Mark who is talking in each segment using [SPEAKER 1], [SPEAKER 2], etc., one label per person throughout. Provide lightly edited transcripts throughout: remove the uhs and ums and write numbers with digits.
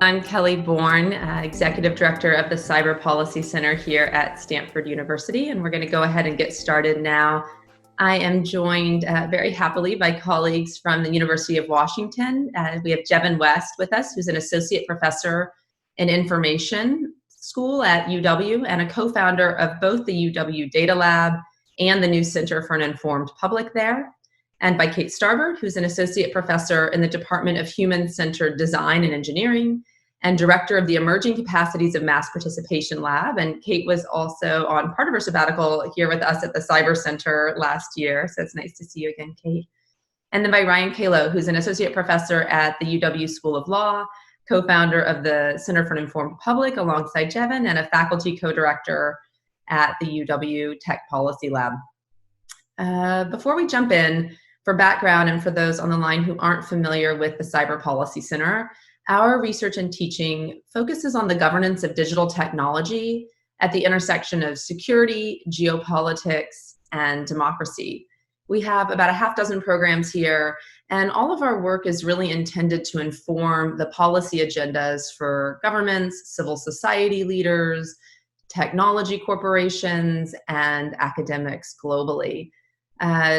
[SPEAKER 1] I'm Kelly Bourne, Executive Director of the Cyber Policy Center here at Stanford University, and we're going to go ahead and get started now. I am joined very happily by colleagues from the University of Washington. We have Jevin West with us, who's an Associate Professor in Information School at UW and a co-founder of both the UW Data Lab and the new Center for an Informed Public there. And by Kate Starbird, who's an Associate Professor in the Department of Human-Centered Design and Engineering and Director of the Emerging Capacities of Mass Participation Lab. And Kate was also on part of her sabbatical here with us at the Cyber Center last year. So it's nice to see you again, Kate. And then by Ryan Calo, who's an Associate Professor at the UW School of Law, co-founder of the Center for an Informed Public alongside Jevin, and a faculty co-director at the UW Tech Policy Lab. Before we jump in, for background and for those on the line who aren't familiar with the Cyber Policy Center, our research and teaching focuses on the governance of digital technology at the intersection of security, geopolitics, and democracy. We have about a half dozen programs here, and all of our work is really intended to inform the policy agendas for governments, civil society leaders, technology corporations, and academics globally.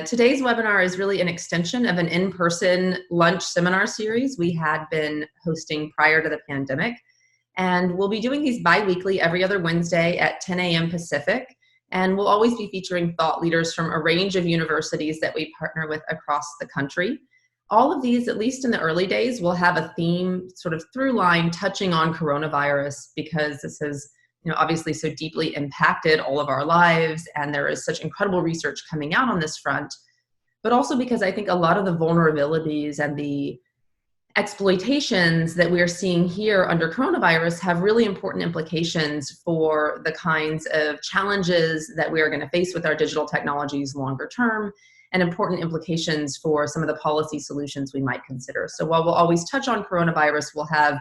[SPEAKER 1] Today's webinar is really an extension of an in-person lunch seminar series we had been hosting prior to the pandemic. And we'll be doing these bi-weekly every other Wednesday at 10 a.m. Pacific. And we'll always be featuring thought leaders from a range of universities that we partner with across the country. All of these, at least in the early days, will have a theme sort of through line touching on coronavirus, because this has obviously so deeply impacted all of our lives, and there is such incredible research coming out on this front, but also because I think a lot of the vulnerabilities and the exploitations that we are seeing here under coronavirus have really important implications for the kinds of challenges that we are going to face with our digital technologies longer term, and important implications for some of the policy solutions we might consider. So while we'll always touch on coronavirus, we'll have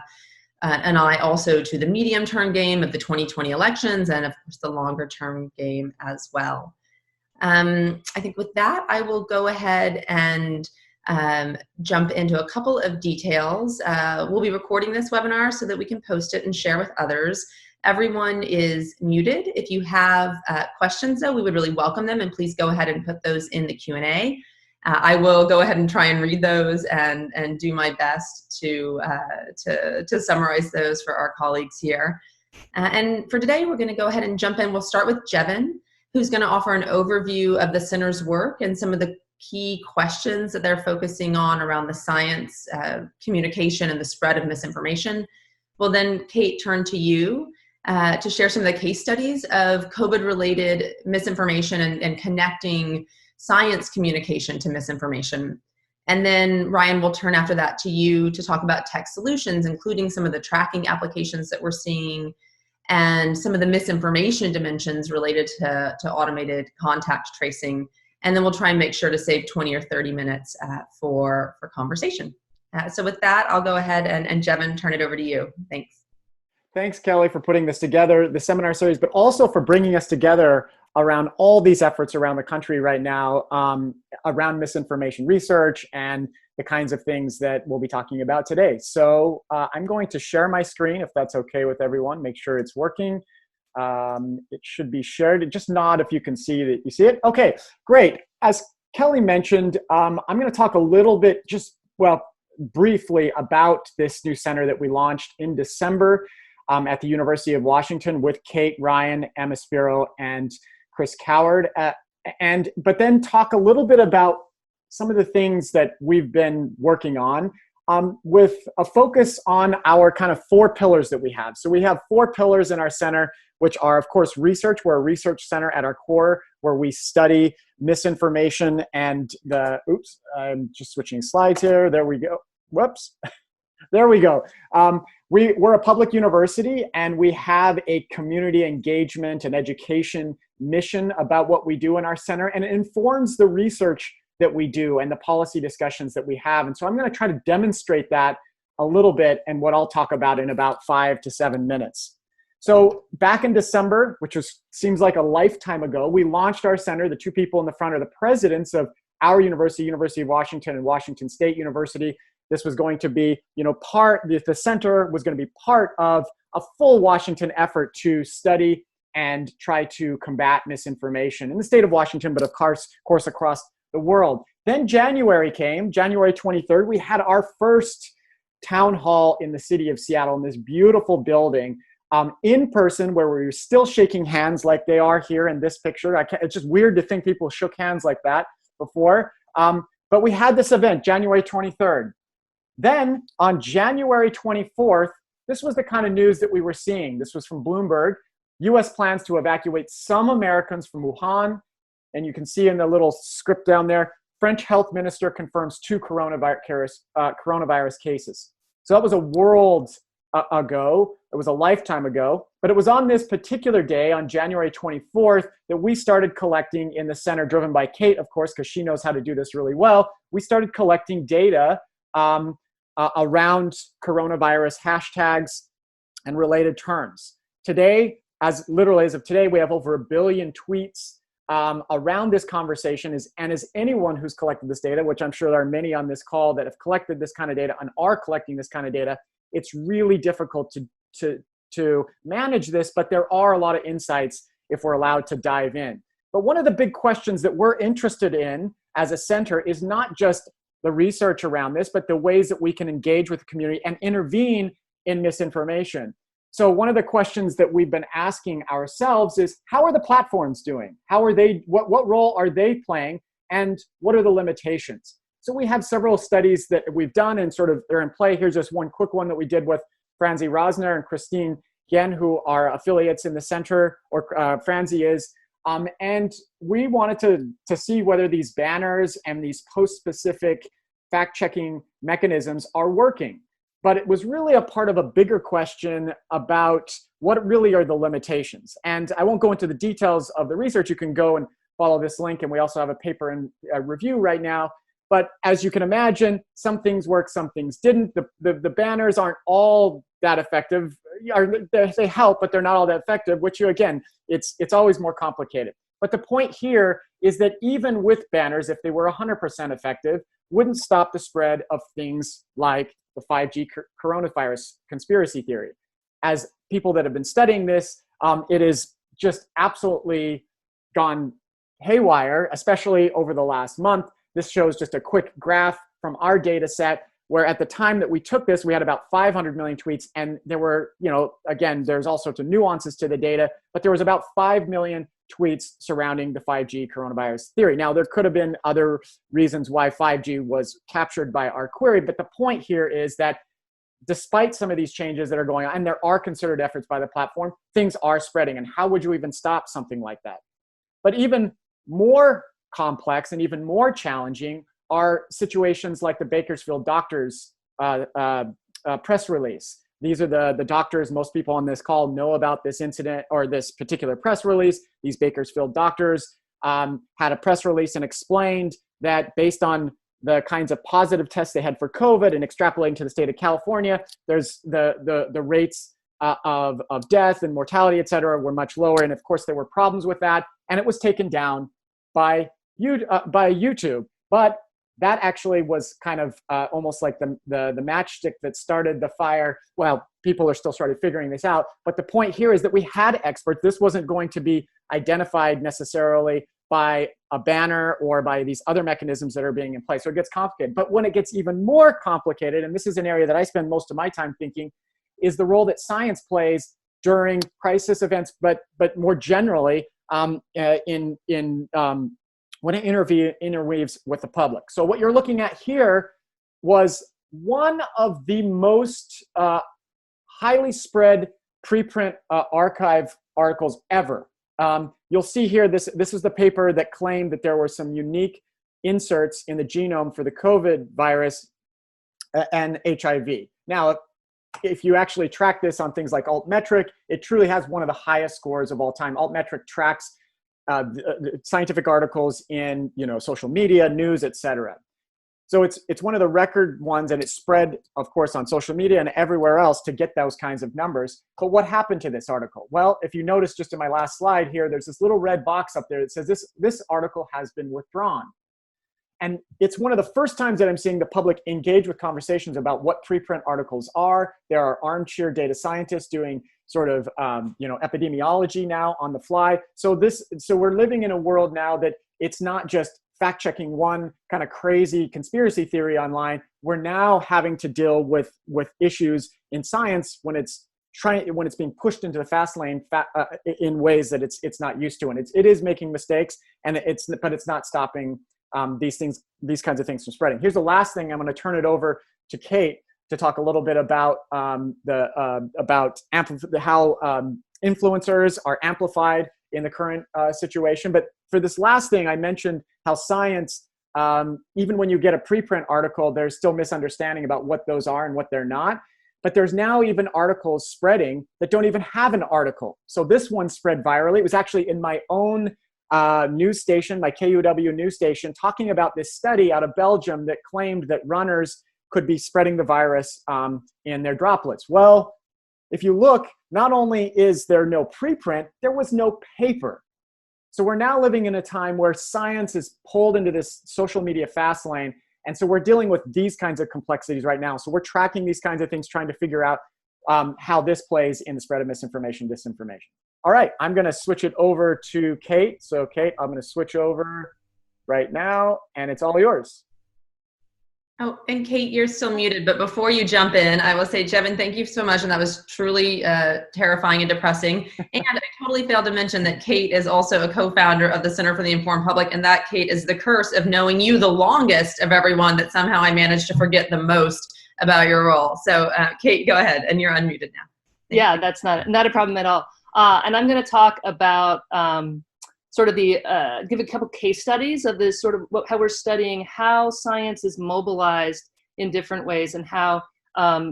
[SPEAKER 1] an eye also to the medium-term game of the 2020 elections, and of course the longer-term game as well. I think with that, I will go ahead and jump into a couple of details. We'll be recording this webinar so that we can post it and share with others. Everyone is muted. If you have questions, though, we would really welcome them, and please go ahead and put those in the Q&A. I will go ahead and try and read those and do my best to summarize those for our colleagues here. And for today, we're going to go ahead and jump in. We'll start with Jevin, who's going to offer an overview of the center's work and some of the key questions that they're focusing on around the science, communication, and the spread of misinformation. We'll then, Kate, turn to you to share some of the case studies of COVID-related misinformation and connecting science communication to misinformation. And then Ryan will turn after that to you to talk about tech solutions, including some of the tracking applications that we're seeing and some of the misinformation dimensions related to automated contact tracing. And then we'll try and make sure to save 20 or 30 minutes for conversation. So with that, I'll go ahead and Jevin, turn it over to you. Thanks.
[SPEAKER 2] Thanks, Kelly, for putting this together, the seminar series, but also for bringing us together around all these efforts around the country right now around misinformation research and the kinds of things that we'll be talking about today. So I'm going to share my screen, if that's okay with everyone. Make sure it's working. It should be shared. Just nod if you can see that you see it. Okay, great. As Kelly mentioned, I'm going to talk a little bit, briefly about this new center that we launched in December at the University of Washington with Kate, Ryan, Emma Spiro, and Chris Coward, but then talk a little bit about some of the things that we've been working on with a focus on our kind of 4 pillars that we have. So we have 4 pillars in our center, which are, of course, research. We're a research center at our core where we study misinformation and I'm just switching slides here. There we go. Whoops. There we go. We're a public university, and we have a community engagement and education mission about what we do in our center, and it informs the research that we do and the policy discussions that we have. And so I'm going to try to demonstrate that a little bit and what I'll talk about in about 5 to 7 minutes. So back in December, which seems like a lifetime ago, we launched our center. The 2 people in the front are the presidents of our university, University of Washington and Washington State University. This was going to be, the center was going to be part of a full Washington effort to study and try to combat misinformation in the state of Washington, but of course across the world. Then January came, January 23rd, we had our first town hall in the city of Seattle in this beautiful building, in person, where we were still shaking hands like they are here in this picture. It's just weird to think people shook hands like that before. But we had this event, January 23rd. Then on January 24th, this was the kind of news that we were seeing. This was from Bloomberg. U.S. plans to evacuate some Americans from Wuhan. And you can see in the little script down there, French health minister confirms 2 coronavirus cases. So that was a world ago. It was a lifetime ago. But it was on this particular day, on January 24th, that we started collecting in the center, driven by Kate, of course, because she knows how to do this really well. We started collecting data around coronavirus hashtags and related terms. Today, as of today, we have over 1 billion tweets around this conversation, and as anyone who's collected this data, which I'm sure there are many on this call that have collected this kind of data and are collecting this kind of data, it's really difficult to manage this, but there are a lot of insights if we're allowed to dive in. But one of the big questions that we're interested in as a center is not just the research around this, but the ways that we can engage with the community and intervene in misinformation. So one of the questions that we've been asking ourselves is, how are the platforms doing? How are they, what role are they playing? And what are the limitations? So we have several studies that we've done and sort of they're in play. Here's just one quick one that we did with Franzi Rosner and Christine Yen, who are affiliates in the center, or Franzi is. And we wanted to see whether these banners and these post-specific fact-checking mechanisms are working. But it was really a part of a bigger question about what really are the limitations. And I won't go into the details of the research. You can go and follow this link. And we also have a paper in review right now. But as you can imagine, some things work, some things didn't. The banners aren't all that effective. They help, but they're not all that effective, which, again, it's always more complicated. But the point here is that even with banners, if they were 100% effective, wouldn't stop the spread of things like the 5G coronavirus conspiracy theory. As people that have been studying this, it is just absolutely gone haywire, especially over the last month. This shows just a quick graph from our data set, where at the time that we took this, we had about 500 million tweets. And there were, again, there's all sorts of nuances to the data, but there was about 5 million tweets surrounding the 5G coronavirus theory. Now, there could have been other reasons why 5G was captured by our query, but the point here is that despite some of these changes that are going on, and there are concerted efforts by the platform, things are spreading. And how would you even stop something like that? But even more complex and even more challenging are situations like the Bakersfield doctors press release. These are the doctors, most people on this call know about this incident or this particular press release. These Bakersfield doctors had a press release and explained that based on the kinds of positive tests they had for COVID and extrapolating to the state of California, there's the rates of death and mortality, et cetera, were much lower. And of course, there were problems with that. And it was taken down by YouTube. But that actually was kind of almost like the matchstick that started the fire. Well, people are still started figuring this out. But the point here is that we had experts. This wasn't going to be identified necessarily by a banner or by these other mechanisms that are being in place. So it gets complicated. But when it gets even more complicated, and this is an area that I spend most of my time thinking, is the role that science plays during crisis events, but more generally when it interweaves with the public. So what you're looking at here was one of the most highly spread preprint archive articles ever. You'll see here, this is the paper that claimed that there were some unique inserts in the genome for the COVID virus and HIV. Now, if you actually track this on things like Altmetric, it truly has one of the highest scores of all time. Altmetric tracks scientific articles in social media, news, etc. So it's one of the record ones, and it's spread, of course, on social media and everywhere else to get those kinds of numbers. But what happened to this article? Well, if you notice just in my last slide here, there's this little red box up there that says this article has been withdrawn. And it's one of the first times that I'm seeing the public engage with conversations about what preprint articles are. There are armchair data scientists doing sort of epidemiology now on the fly. So we're living in a world now that it's not just fact checking one kind of crazy conspiracy theory online. We're now having to deal with issues in science when it's being pushed into the fast lane in ways that it's not used to, and it is making mistakes, but it's not stopping these kinds of things from spreading. Here's the last thing. I'm going to turn it over to Kate to talk a little bit about how influencers are amplified in the current situation. But for this last thing, I mentioned how science, even when you get a preprint article, there's still misunderstanding about what those are and what they're not. But there's now even articles spreading that don't even have an article. So this one spread virally. It was actually in my own news station, my KUW news station, talking about this study out of Belgium that claimed that runners could be spreading the virus in their droplets. Well, if you look, not only is there no preprint, there was no paper. So we're now living in a time where science is pulled into this social media fast lane. And so we're dealing with these kinds of complexities right now. So we're tracking these kinds of things, trying to figure out how this plays in the spread of misinformation, disinformation. All right, I'm going to switch it over to Kate. So Kate, I'm going to switch over right now, and it's all yours.
[SPEAKER 1] Oh, and Kate, you're still muted, but before you jump in, I will say, Jevin, thank you so much, and that was truly terrifying and depressing. And I totally failed to mention that Kate is also a co-founder of the Center for the Informed Public, and that, Kate, is the curse of knowing you the longest of everyone, that somehow I managed to forget the most about your role. So, Kate, go ahead, and you're unmuted now.
[SPEAKER 3] Yeah, that's not a problem at all. And I'm going to talk about sort of give a couple case studies of this sort of how we're studying how science is mobilized in different ways, and how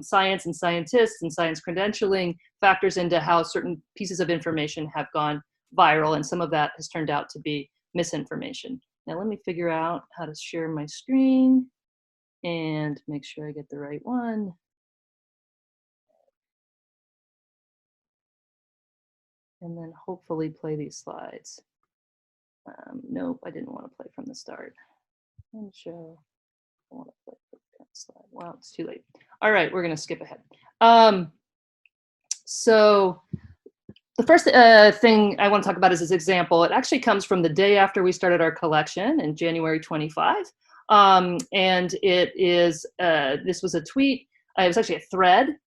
[SPEAKER 3] science and scientists and science credentialing factors into how certain pieces of information have gone viral, and some of that has turned out to be misinformation. Now let me figure out how to share my screen and make sure I get the right one. And then hopefully play these slides. Nope, I didn't want to play from the start. And show, I want to play the current slide. Well, it's too late. All right, we're going to skip ahead. So the first thing I want to talk about is this example. It actually comes from the day after we started our collection in January 25. And it is, this was a tweet. It was actually a thread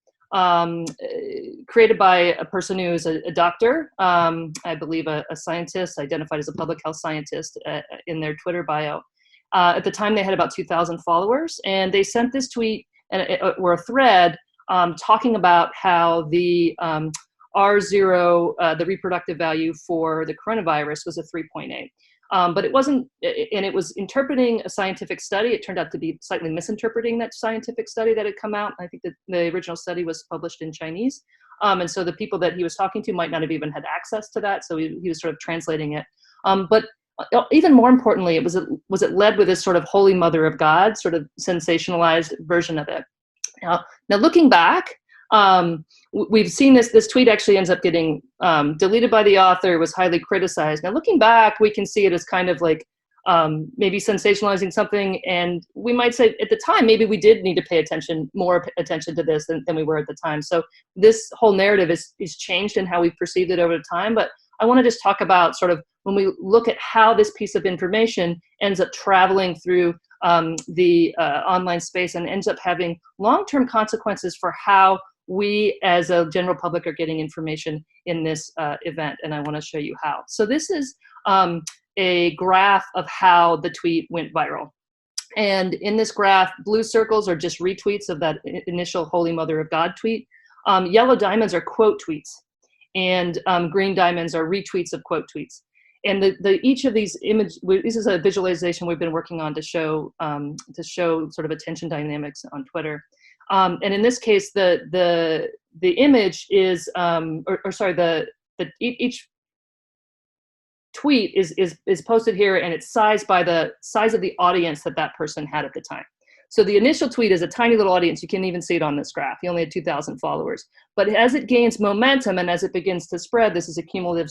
[SPEAKER 3] created by a person who is a doctor, I believe a scientist, identified as a public health scientist in their Twitter bio. At the time, they had about 2,000 followers, and they sent this tweet or a thread talking about how the R0, the reproductive value for the coronavirus, was a 3.8. But it wasn't, and it was interpreting a scientific study. It turned out to be slightly misinterpreting that scientific study that had come out. I think that the original study was published in Chinese. And so the people that he was talking to might not have even had access to that. So he was sort of translating it. But even more importantly, was it led with this sort of Holy Mother of God, sort of sensationalized version of it. Now looking back, we've seen this tweet actually ends up getting deleted by the author. It was highly criticized. Now looking back, we can see it as kind of like maybe sensationalizing something, and we might say at the time maybe we did need to pay more attention to this than we were at the time. So this whole narrative is changed in how we've perceived it over time. But I want to just talk about sort of when we look at how this piece of information ends up traveling through the online space and ends up having long-term consequences for how we as a general public are getting information in this event, and I want to show you how. So this is a graph of how the tweet went viral. And in this graph, blue circles are just retweets of that initial Holy Mother of God tweet. Yellow diamonds are quote tweets, and green diamonds are retweets of quote tweets. And each of these this is a visualization we've been working on to show sort of attention dynamics on Twitter. And in this case, the image is, each tweet is posted here, and it's sized by the size of the audience that person had at the time. So the initial tweet is a tiny little audience. You can't even see it on this graph. He only had 2,000 followers. But as it gains momentum and as it begins to spread, this is a cumulative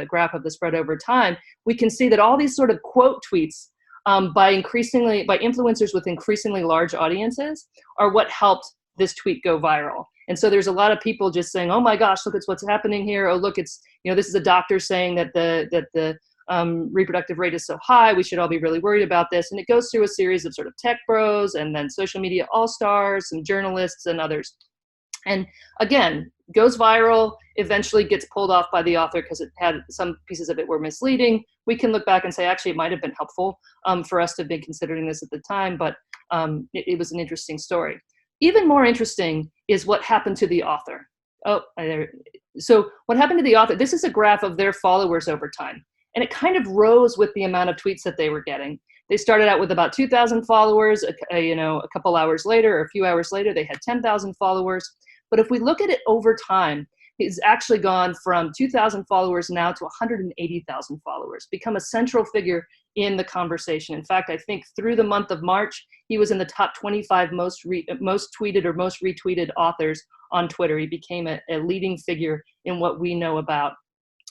[SPEAKER 3] graph of the spread over time, we can see that all these sort of quote tweets by influencers with increasingly large audiences are what helped this tweet go viral. And so there's a lot of people just saying, oh my gosh, look at what's happening here. Oh, look, it's, this is a doctor saying that the reproductive rate is so high. We should all be really worried about this. And it goes through a series of sort of tech bros and then social media all-stars and journalists and others. And again, goes viral, eventually gets pulled off by the author because it had some pieces of it were misleading. We can look back and say, actually, it might have been helpful for us to have been considering this at the time, but it was an interesting story. Even more interesting is what happened to the author. So what happened to the author, this is a graph of their followers over time. And it kind of rose with the amount of tweets that they were getting. They started out with about 2,000 followers, a couple hours later, or a few hours later, they had 10,000 followers. But if we look at it over time, it's actually gone from 2,000 followers now to 180,000 followers, become a central figure in the conversation. In fact, I think through the month of March, he was in the top 25 most tweeted or most retweeted authors on Twitter. He became a leading figure in what we know about.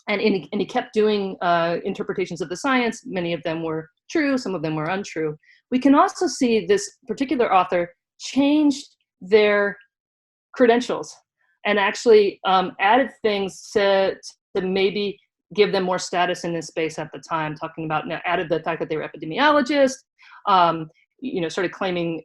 [SPEAKER 3] And he kept doing interpretations of the science. Many of them were true, some of them were untrue. We can also see this particular author changed their credentials and actually added things to maybe give them more status in this space at the time, talking about, added the fact that they were epidemiologists, started claiming,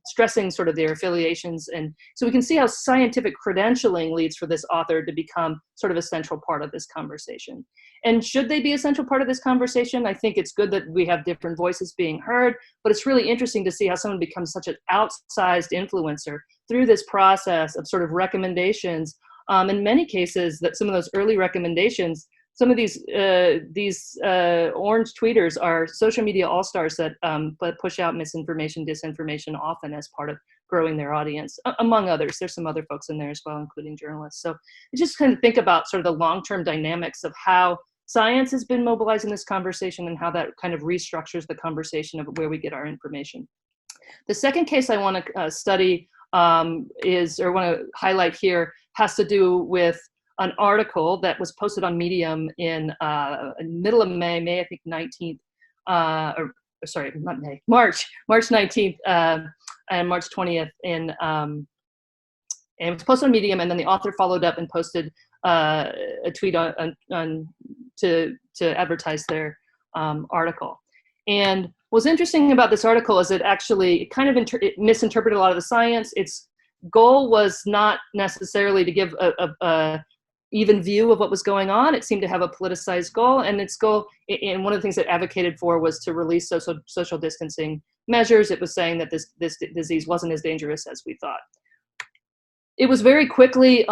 [SPEAKER 3] stressing sort of their affiliations. And so we can see how scientific credentialing leads for this author to become sort of a central part of this conversation. And should they be a central part of this conversation? I think it's good that we have different voices being heard, but it's really interesting to see how someone becomes such an outsized influencer through this process of sort of recommendations. In many cases, that some of those early recommendations, some of these orange tweeters are social media all-stars that push out misinformation, disinformation often as part of growing their audience, among others. There's some other folks in there as well, including journalists. So you just kind of think about sort of the long-term dynamics of how science has been mobilized in this conversation and how that kind of restructures the conversation of where we get our information. The second case I want to study want to highlight here has to do with an article that was posted on Medium in middle of May, I think 19th, March 19th and March 20th. And it was posted on Medium, and then the author followed up and posted a tweet to advertise their article. And what's interesting about this article is it it misinterpreted a lot of the science. Its goal was not necessarily to give a even view of what was going on. It seemed to have a politicized goal, and its goal, and one of the things it advocated for, was to release social distancing measures. It was saying that this disease wasn't as dangerous as we thought. It was very quickly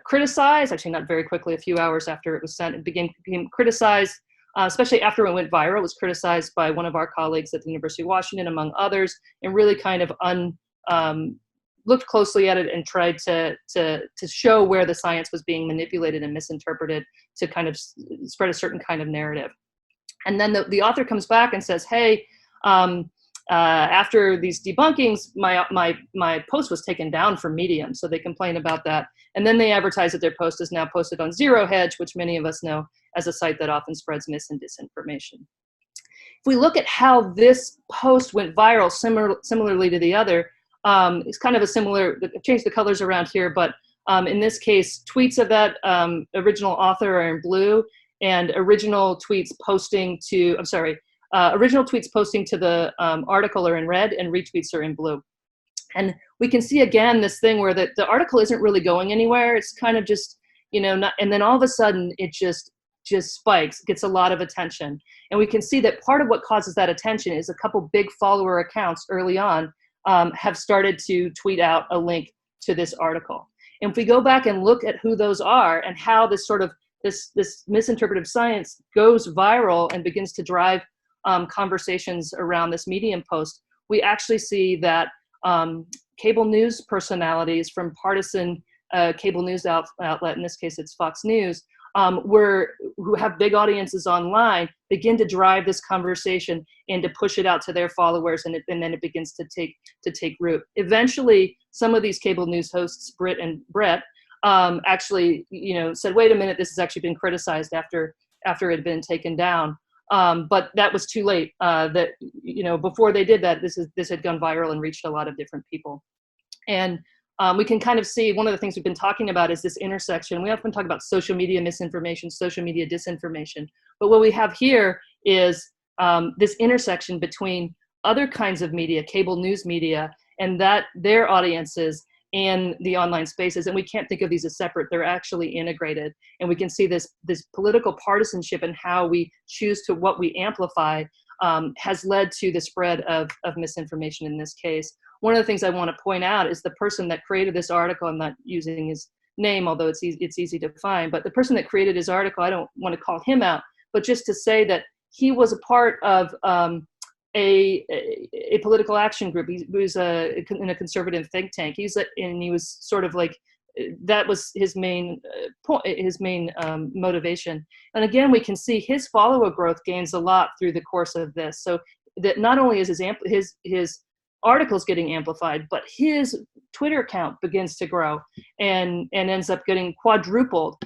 [SPEAKER 3] criticized, actually not very quickly, a few hours after it was sent, it became criticized, especially after it went viral. It was criticized by one of our colleagues at the University of Washington, among others, and really kind of looked closely at it and tried to show where the science was being manipulated and misinterpreted to kind of spread a certain kind of narrative. And then the author comes back and says, hey, after these debunkings, my post was taken down from Medium. So they complain about that. And then they advertise that their post is now posted on Zero Hedge, which many of us know as a site that often spreads mis and disinformation. If we look at how this post went viral, similarly to the other, it's kind of a similar, change the colors around here, but in this case, tweets of that original author are in blue, and original tweets posting to the article are in red, and retweets are in blue. And we can see again this thing where the article isn't really going anywhere. It's kind of just, and then all of a sudden it just spikes, gets a lot of attention. And we can see that part of what causes that attention is a couple big follower accounts early on have started to tweet out a link to this article. And if we go back and look at who those are and how this sort of this misinterpretive science goes viral and begins to drive conversations around this Medium post, we actually see that cable news personalities from partisan cable news outlet, in this case it's Fox News, who have big audiences online, begin to drive this conversation and to push it out to their followers, and then it begins to take root. Eventually, some of these cable news hosts, Britt and Brett, actually said, wait a minute, this has actually been criticized after it had been taken down. But that was too late. That, before they did that, this had gone viral and reached a lot of different people. And we can kind of see, one of the things we've been talking about is this intersection. We often talk about social media misinformation, social media disinformation. But what we have here is this intersection between other kinds of media, cable news media, and that their audiences and the online spaces. And we can't think of these as separate. They're actually integrated. And we can see this political partisanship and how we choose to what we amplify has led to the spread of misinformation in this case. One of the things I want to point out is the person that created this article, I'm not using his name, although it's easy to find, but the person that created his article, I don't want to call him out, but just to say that he was a part of a political action group. He was in a conservative think tank. And he was sort of like, that was his main point, his main motivation. And again, we can see his follower growth gains a lot through the course of this. So that not only is his articles getting amplified, but his Twitter account begins to grow and ends up getting quadrupled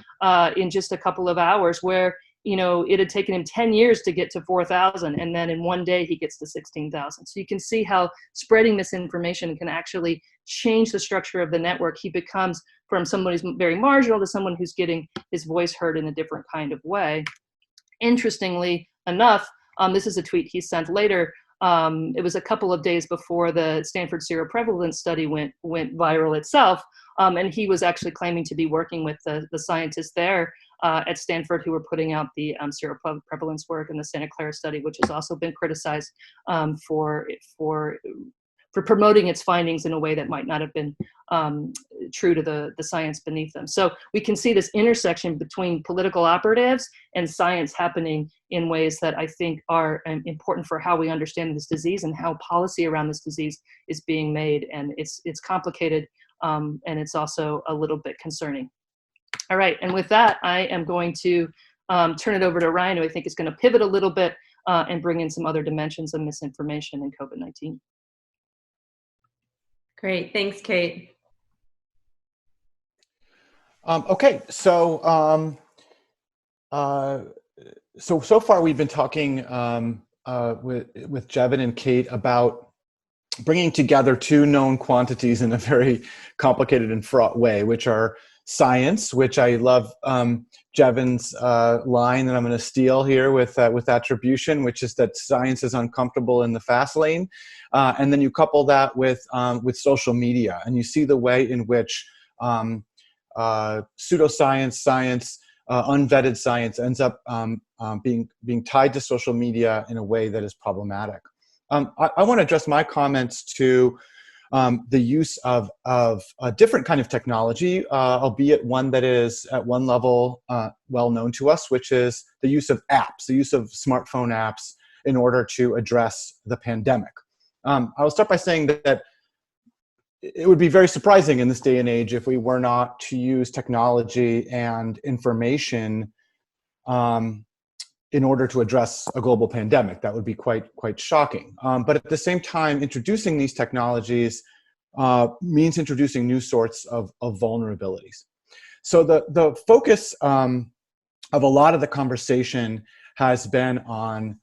[SPEAKER 3] in just a couple of hours, where it had taken him 10 years to get to 4,000, and then in one day he gets to 16,000. So you can see how spreading misinformation can actually change the structure of the network. He becomes from someone who's very marginal to someone who's getting his voice heard in a different kind of way. Interestingly enough, this is a tweet he sent later. It was a couple of days before the Stanford seroprevalence study went viral itself, and he was actually claiming to be working with the scientists there at Stanford who were putting out the seroprevalence work in the Santa Clara study, which has also been criticized for promoting its findings in a way that might not have been true to the science beneath them. So we can see this intersection between political operatives and science happening in ways that I think are important for how we understand this disease and how policy around this disease is being made. And it's complicated, and it's also a little bit concerning. All right, and with that, I am going to turn it over to Ryan, who I think is going to pivot a little bit and bring in some other dimensions of misinformation and COVID-19.
[SPEAKER 1] Great, thanks, Kate.
[SPEAKER 2] Okay, so so far we've been talking with Jevin and Kate about bringing together two known quantities in a very complicated and fraught way, which are science, which I love Jevin's line that I'm going to steal here with attribution, which is that science is uncomfortable in the fast lane, and then you couple that with social media, and you see the way in which pseudoscience, science, unvetted science ends up being tied to social media in a way that is problematic. I want to address my comments to the use of a different kind of technology, albeit one that is at one level well known to us, which is the use of apps, the use of smartphone apps in order to address the pandemic. I will start by saying that it would be very surprising in this day and age if we were not to use technology and information in order to address a global pandemic. That would be quite shocking. But at the same time, introducing these technologies means introducing new sorts of vulnerabilities. So the focus of a lot of the conversation has been on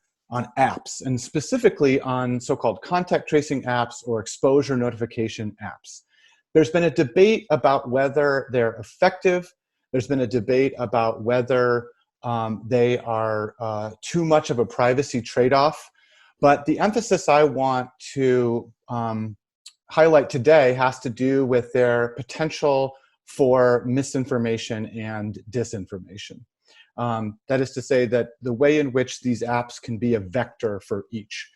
[SPEAKER 2] apps, and specifically on so-called contact tracing apps or exposure notification apps. There's been a debate about whether they're effective. There's been a debate about whether they are too much of a privacy trade-off. But the emphasis I want to highlight today has to do with their potential for misinformation and disinformation. That is to say that the way in which these apps can be a vector for each.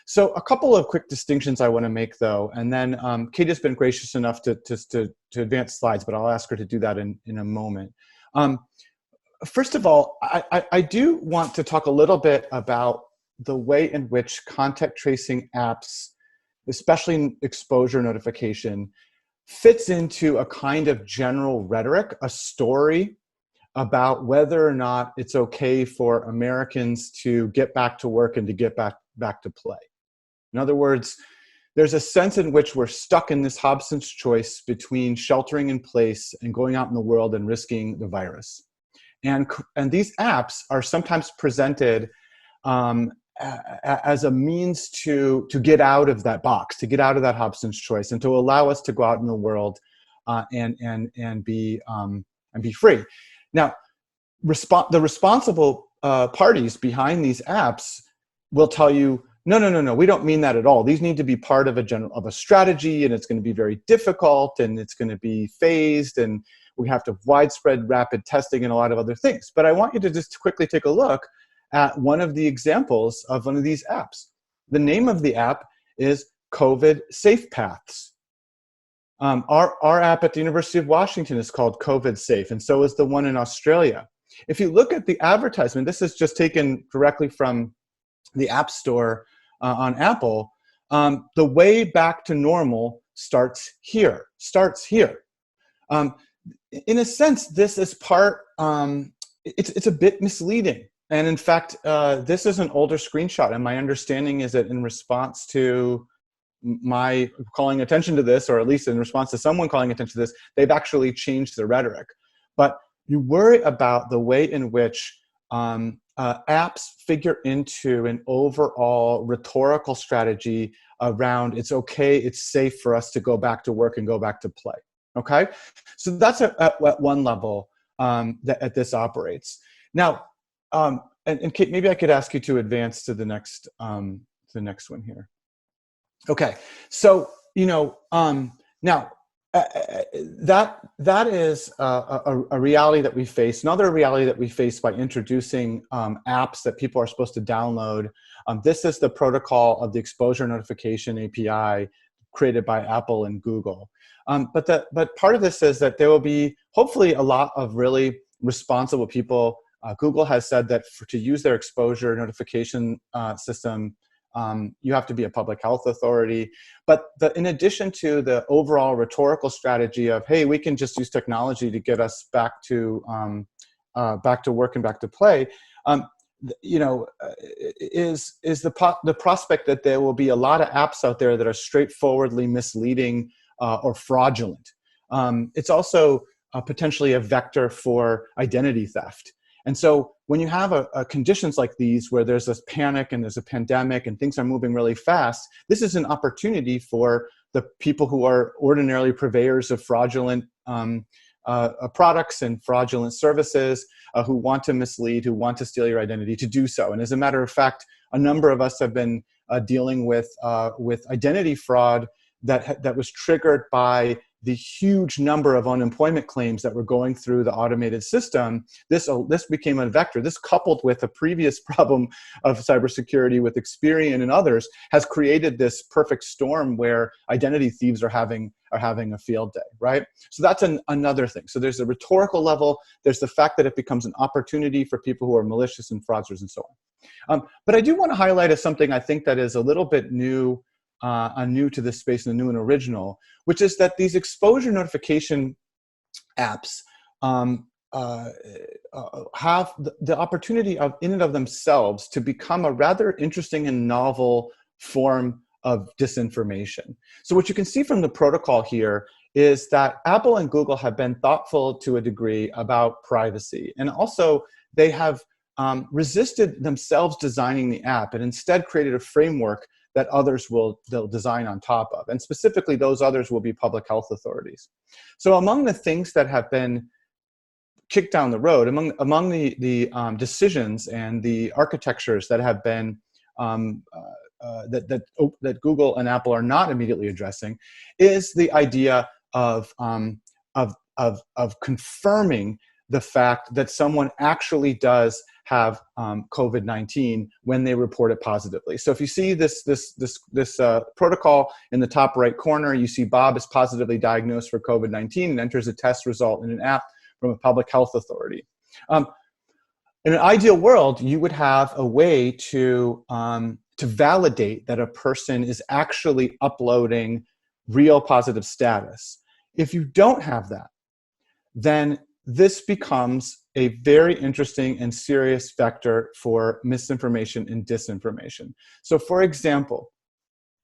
[SPEAKER 2] So a couple of quick distinctions I want to make, though, and then Kate has been gracious enough to advance slides, but I'll ask her to do that in a moment. First of all, I do want to talk a little bit about the way in which contact tracing apps, especially exposure notification, fits into a kind of general rhetoric, a story about whether or not it's okay for Americans to get back to work and to get back to play. In other words, there's a sense in which we're stuck in this Hobson's choice between sheltering in place and going out in the world and risking the virus. And these apps are sometimes presented
[SPEAKER 4] as a means to get out of that box, to get out of that Hobson's choice, and to allow us to go out in the world and be free. Now, the responsible parties behind these apps will tell you, no, we don't mean that at all. These need to be part of a strategy, and it's going to be very difficult, and it's going to be phased, and we have to have widespread rapid testing and a lot of other things. But I want you to just quickly take a look at one of the examples of one of these apps. The name of the app is COVID Safe Paths. Our app at the University of Washington is called COVID Safe, and so is the one in Australia. If you look at the advertisement, this is just taken directly from the App Store on Apple. The way back to normal starts here. In a sense, this is it's a bit misleading. And in fact, this is an older screenshot, and my understanding is that in response to my calling attention to this, or at least in response to someone calling attention to this, they've actually changed the rhetoric. But you worry about the way in which apps figure into an overall rhetorical strategy around it's okay, it's safe for us to go back to work and go back to play. Okay, so that's at one level that this operates. Now, and Kate, maybe I could ask you to advance to the next one here. Okay, so now that is a reality that we face. Another reality that we face by introducing apps that people are supposed to download. This is the protocol of the exposure notification API created by Apple and Google. But part of this is that there will be hopefully a lot of really responsible people. Google has said that to use their exposure notification system, you have to be a public health authority. But in addition to the overall rhetorical strategy of, hey, we can just use technology to get us back to work and back to play, is the prospect that there will be a lot of apps out there that are straightforwardly misleading or fraudulent. It's also potentially a vector for identity theft. And so when you have conditions like these where there's this panic and there's a pandemic and things are moving really fast, this is an opportunity for the people who are ordinarily purveyors of fraudulent products and fraudulent services, who want to mislead, who want to steal your identity, to do so. And as a matter of fact, a number of us have been dealing with identity fraud that was triggered by the huge number of unemployment claims that were going through the automated system. This became a vector. This, coupled with a previous problem of cybersecurity with Experian and others, has created this perfect storm where identity thieves are having a field day, right? So that's another thing. So there's a rhetorical level. There's the fact that it becomes an opportunity for people who are malicious and fraudsters and so on. But I do want to highlight something I think that is a little bit new to this space and new and original, which is that these exposure notification apps have the opportunity of, in and of themselves, to become a rather interesting and novel form of disinformation. So what you can see from the protocol here is that Apple and Google have been thoughtful to a degree about privacy, and also they have resisted themselves designing the app and instead created a framework that others they'll design on top of. And specifically, those others will be public health authorities. So among the things that have been kicked down the road, among the decisions and the architectures that have been that Google and Apple are not immediately addressing, is the idea of confirming the fact that someone actually does have COVID-19 when they report it positively. So if you see this protocol in the top right corner, you see Bob is positively diagnosed for COVID-19 and enters a test result in an app from a public health authority. In an ideal world, you would have a way to validate that a person is actually uploading real positive status. If you don't have that, then this becomes a very interesting and serious vector for misinformation and disinformation. So for example,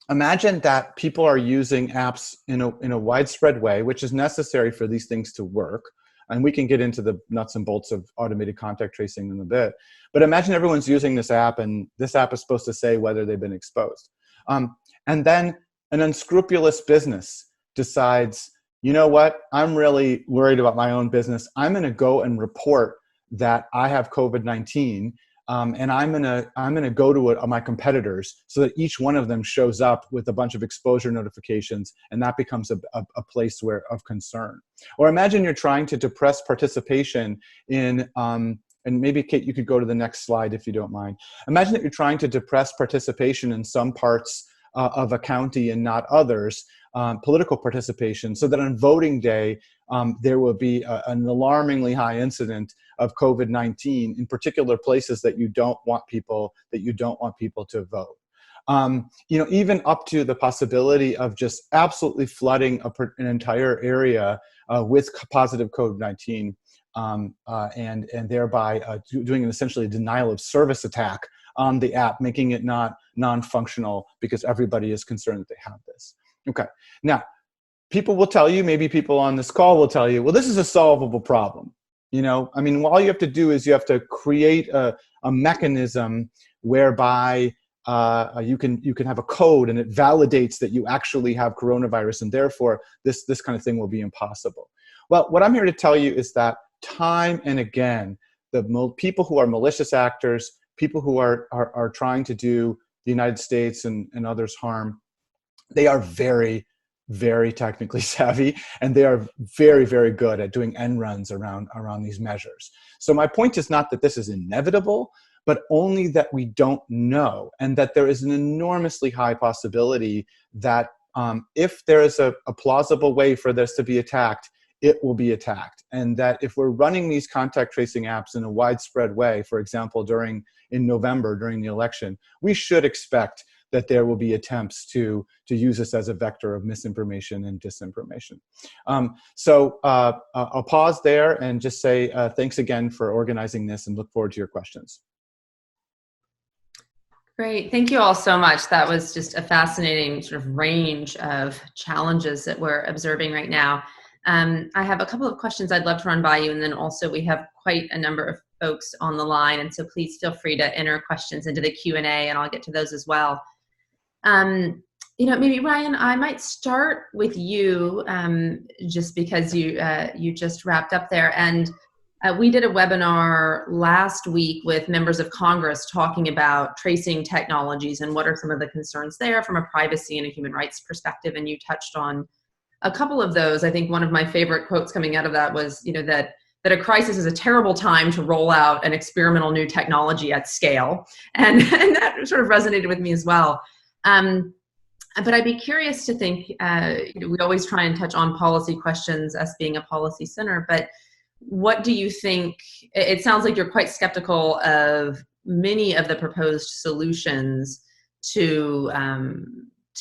[SPEAKER 4] imagine that people are using apps in a widespread way, which is necessary for these things to work, And we can get into the nuts and bolts of automated contact tracing in a bit. But imagine everyone's using this app, and this app is supposed to say whether they've been exposed. And then an unscrupulous business decides, you know what, I'm really worried about my own business. I'm going to go and report that I have COVID-19. And I'm gonna go to my competitors so that each one of them shows up with a bunch of exposure notifications, and that becomes a place of concern. Or imagine you're trying to depress participation in, and maybe Kate, you could go to the next slide if you don't mind. Imagine that you're trying to depress participation in some parts of a county and not others, political participation, so that on voting day, there will be an alarmingly high incident of COVID-19 in particular places that you don't want people to vote. Even up to the possibility of just absolutely flooding an entire area with positive COVID-19, and thereby doing an essentially denial of service attack on the app, making it not non-functional because everybody is concerned that they have this. Okay, now people will tell you, maybe people on this call will tell you, well, this is a solvable problem. All you have to do is you have to create a mechanism whereby you can have a code and it validates that you actually have coronavirus, and therefore this kind of thing will be impossible. Well, what I'm here to tell you is that time and again, the people who are malicious actors, people who are trying to do the United States and others harm, they are very, very technically savvy, and they are very, very good at doing end runs around these measures. So my point is not that this is inevitable, but only that we don't know, and that there is an enormously high possibility that if there is a plausible way for this to be attacked, it will be attacked. And that if we're running these contact tracing apps in a widespread way, for example, in November during the election, we should expect that there will be attempts to use this as a vector of misinformation and disinformation. So I'll pause there and just say thanks again for organizing this, and look forward to your questions.
[SPEAKER 1] Great, thank you all so much. That was just a fascinating sort of range of challenges that we're observing right now. I have a couple of questions I'd love to run by you, and then also we have quite a number of folks on the line, and so please feel free to enter questions into the Q&A, and I'll get to those as well. Maybe Ryan, I might start with you, just because you just wrapped up there, and we did a webinar last week with members of Congress talking about tracing technologies and what are some of the concerns there from a privacy and a human rights perspective, and you touched on a couple of those. I think one of my favorite quotes coming out of that was, that a crisis is a terrible time to roll out an experimental new technology at scale, and that sort of resonated with me as well. But I'd be curious to think, we always try and touch on policy questions as being a policy center, but what do you think? It sounds like you're quite skeptical of many of the proposed solutions to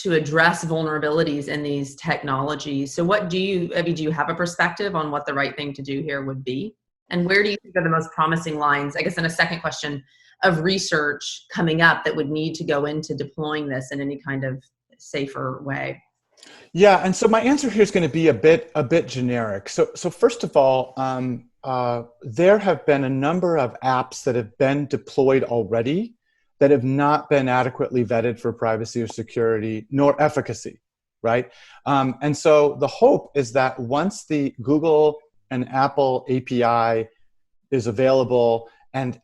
[SPEAKER 1] address vulnerabilities in these technologies. So what do you have a perspective on what the right thing to do here would be? And where do you think are the most promising lines, I guess in a second question, of research coming up that would need to go into deploying this in any kind of safer way?
[SPEAKER 4] Yeah, and so my answer here is going to be a bit generic. So first of all, there have been a number of apps that have been deployed already that have not been adequately vetted for privacy or security nor efficacy, right? And so the hope is that once the Google and Apple API is available and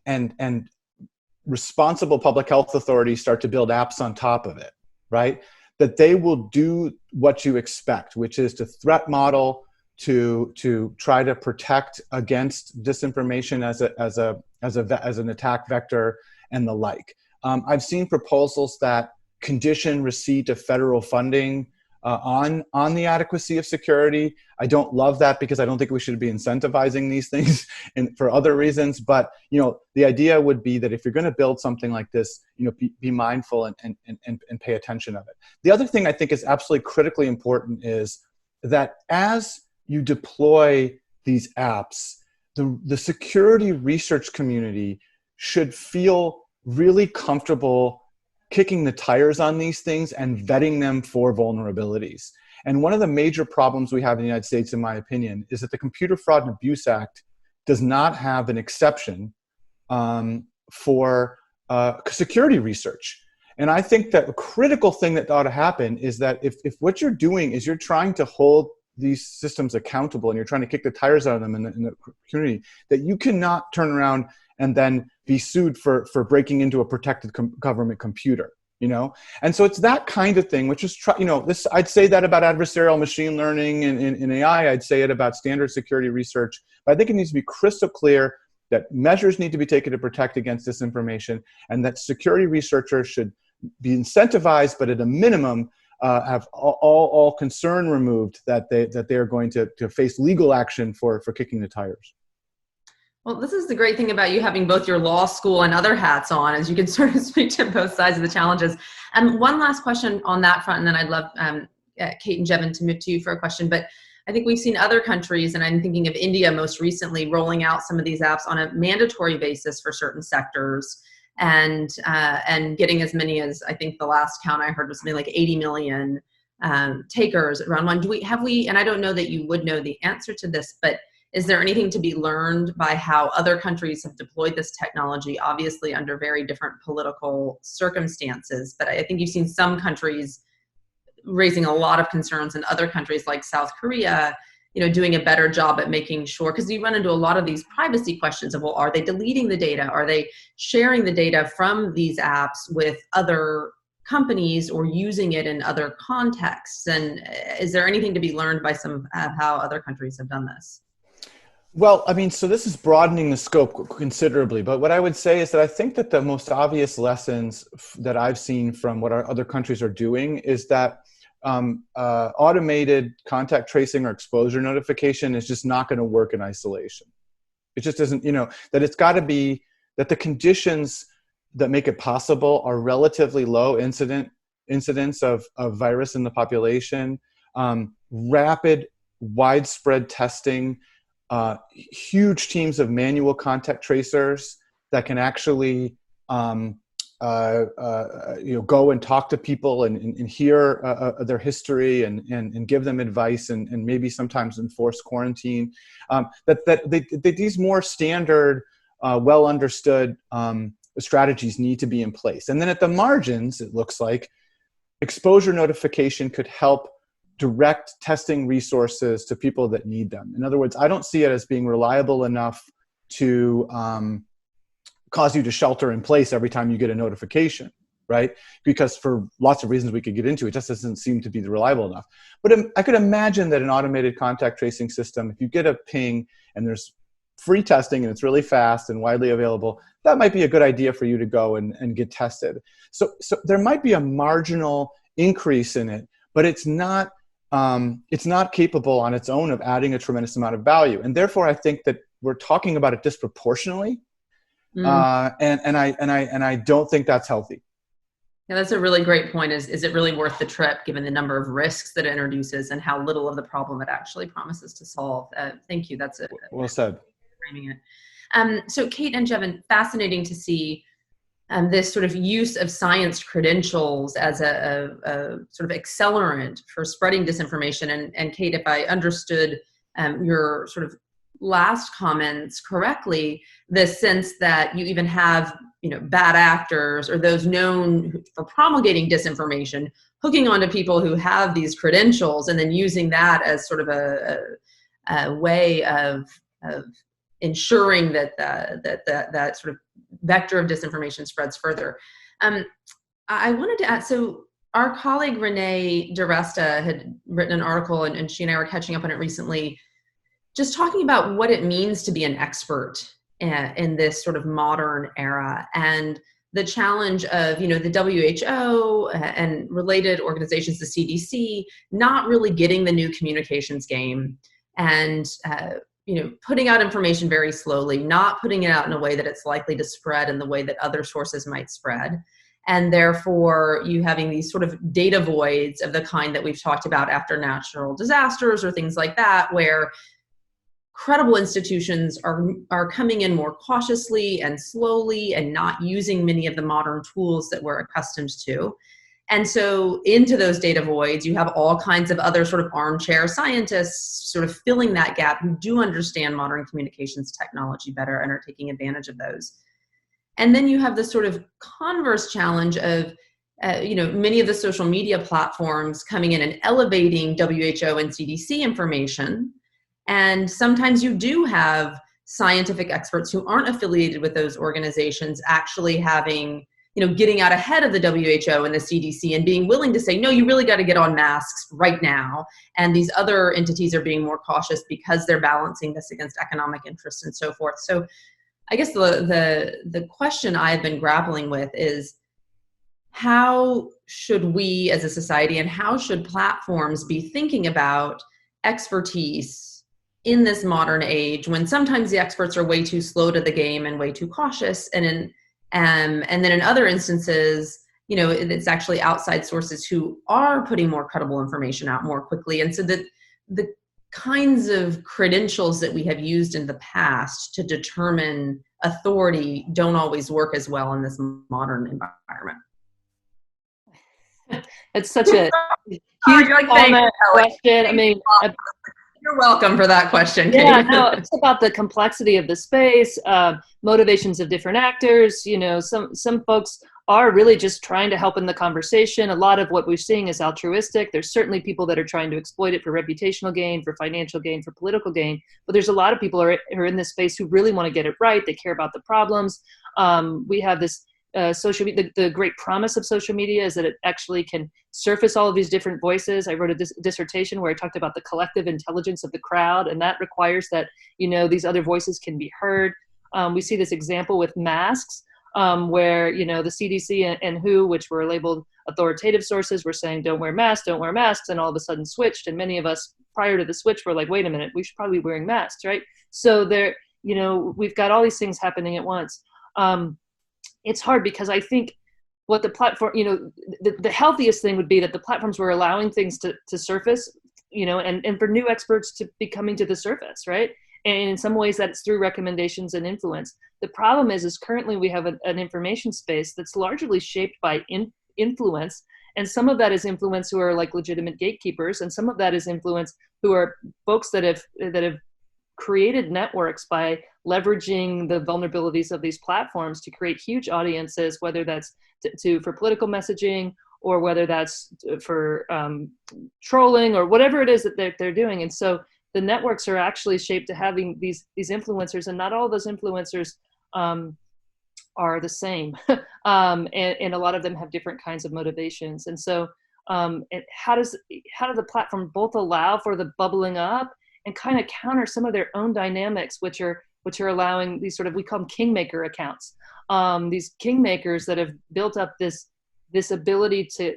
[SPEAKER 4] responsible public health authorities start to build apps on top of it, right? That they will do what you expect, which is to threat model, to try to protect against disinformation as an attack vector and the like. I've seen proposals that condition receipt of federal funding on the adequacy of security. I don't love that because I don't think we should be incentivizing these things for other reasons. But the idea would be that if you're going to build something like this, be mindful and pay attention of it. The other thing I think is absolutely critically important is that as you deploy these apps, the security research community should feel really comfortable kicking the tires on these things and vetting them for vulnerabilities. And one of the major problems we have in the United States, in my opinion, is that the Computer Fraud and Abuse Act does not have an exception for security research. And I think that a critical thing that ought to happen is that if what you're doing is you're trying to hold these systems accountable and you're trying to kick the tires out of them in the community, that you cannot turn around and then be sued for breaking into a protected government computer, you know? And so it's that kind of thing, which is, this, I'd say that about adversarial machine learning and AI, I'd say it about standard security research, but I think it needs to be crystal clear that measures need to be taken to protect against disinformation, and that security researchers should be incentivized, but at a minimum, have all concern removed that they are going to face legal action for kicking the tires.
[SPEAKER 1] Well, this is the great thing about you having both your law school and other hats on, is you can sort of speak to both sides of the challenges. One last question on that front, and then I'd love Kate and Jevin to move to you for a question. But I think we've seen other countries, and I'm thinking of India most recently, rolling out some of these apps on a mandatory basis for certain sectors, and getting as many as, I think the last count I heard was something like 80 million takers around one. And I don't know that you would know the answer to this, but is there anything to be learned by how other countries have deployed this technology, obviously under very different political circumstances? But I think you've seen some countries raising a lot of concerns, and other countries like South Korea, doing a better job at making sure, because you run into a lot of these privacy questions of, well, are they deleting the data? Are they sharing the data from these apps with other companies or using it in other contexts? And is there anything to be learned by some of how other countries have done this?
[SPEAKER 4] Well, I mean, so this is broadening the scope considerably, but what I would say is that I think that the most obvious lessons that I've seen from what our other countries are doing is that automated contact tracing or exposure notification is just not going to work in isolation. It just isn't, that it's got to be that the conditions that make it possible are relatively low incidence of virus in the population, rapid, widespread testing, huge teams of manual contact tracers that can actually go and talk to people and hear their history and give them advice and maybe sometimes enforce quarantine. That these more standard, well understood strategies need to be in place. And then at the margins, it looks like exposure notification could help direct testing resources to people that need them. In other words, I don't see it as being reliable enough to cause you to shelter in place every time you get a notification, right? Because for lots of reasons we could get into, it just doesn't seem to be reliable enough. But I could imagine that an automated contact tracing system, if you get a ping and there's free testing and it's really fast and widely available, that might be a good idea for you to go and get tested. So there might be a marginal increase in it, but it's not capable on its own of adding a tremendous amount of value. And therefore, I think that we're talking about it disproportionately. And I don't think that's healthy.
[SPEAKER 1] Yeah, that's a really great point. Is it really worth the trip, given the number of risks that it introduces and how little of the problem it actually promises to solve? Thank you. That's
[SPEAKER 4] well said.
[SPEAKER 1] Framing it. So Kate and Jevin, fascinating to see this sort of use of science credentials as a sort of accelerant for spreading disinformation. And Kate, if I understood your sort of last comments correctly, the sense that you even have, bad actors or those known for promulgating disinformation, hooking onto people who have these credentials and then using that as sort of a way of ensuring that that sort of vector of disinformation spreads further. I wanted to add, so our colleague Renee DiResta had written an article, and she and I were catching up on it recently, just talking about what it means to be an expert in this sort of modern era, and the challenge of, the WHO and related organizations, the CDC, not really getting the new communications game and, putting out information very slowly, not putting it out in a way that it's likely to spread in the way that other sources might spread. And therefore, you having these sort of data voids of the kind that we've talked about after natural disasters or things like that, where credible institutions are coming in more cautiously and slowly and not using many of the modern tools that we're accustomed to. And so into those data voids, you have all kinds of other sort of armchair scientists sort of filling that gap who do understand modern communications technology better and are taking advantage of those. And then you have the sort of converse challenge of, many of the social media platforms coming in and elevating WHO and CDC information. And sometimes you do have scientific experts who aren't affiliated with those organizations actually having, getting out ahead of the WHO and the CDC and being willing to say, no, you really got to get on masks right now. And these other entities are being more cautious because they're balancing this against economic interests and so forth. So I guess the question I've been grappling with is, how should we as a society and how should platforms be thinking about expertise in this modern age when sometimes the experts are way too slow to the game and way too cautious, and then in other instances, it's actually outside sources who are putting more credible information out more quickly. And so the kinds of credentials that we have used in the past to determine authority don't always work as well in this modern environment.
[SPEAKER 3] It's such a huge question. I mean,
[SPEAKER 1] you're welcome for that question, Kate.
[SPEAKER 3] Yeah, no, it's about the complexity of the space, motivations of different actors. Some folks are really just trying to help in the conversation. A lot of what we're seeing is altruistic. There's certainly people that are trying to exploit it for reputational gain, for financial gain, for political gain. But there's a lot of people who are in this space who really want to get it right. They care about the problems. We have this social media. The great promise of social media is that it actually can surface all of these different voices. I wrote a dissertation where I talked about the collective intelligence of the crowd, and that requires that these other voices can be heard. We see this example with masks, where the CDC and WHO, which were labeled authoritative sources, were saying don't wear masks, and all of a sudden switched. And many of us prior to the switch were like, wait a minute, we should probably be wearing masks, right? So there, we've got all these things happening at once. It's hard because I think what the platform, the healthiest thing would be that the platforms were allowing things to surface, and for new experts to be coming to the surface, right? And in some ways that's through recommendations and influence. The problem is currently we have an information space that's largely shaped by influence. And some of that is influence who are like legitimate gatekeepers. And some of that is influence who are folks that have created networks by leveraging the vulnerabilities of these platforms to create huge audiences, whether that's for political messaging or whether that's for trolling or whatever it is that they're doing. And so the networks are actually shaped to having these influencers, and not all those influencers are the same. And a lot of them have different kinds of motivations. And so how do the platform both allow for the bubbling up and kind of counter some of their own dynamics, which are allowing these sort of, we call them kingmaker accounts, these kingmakers that have built up this ability to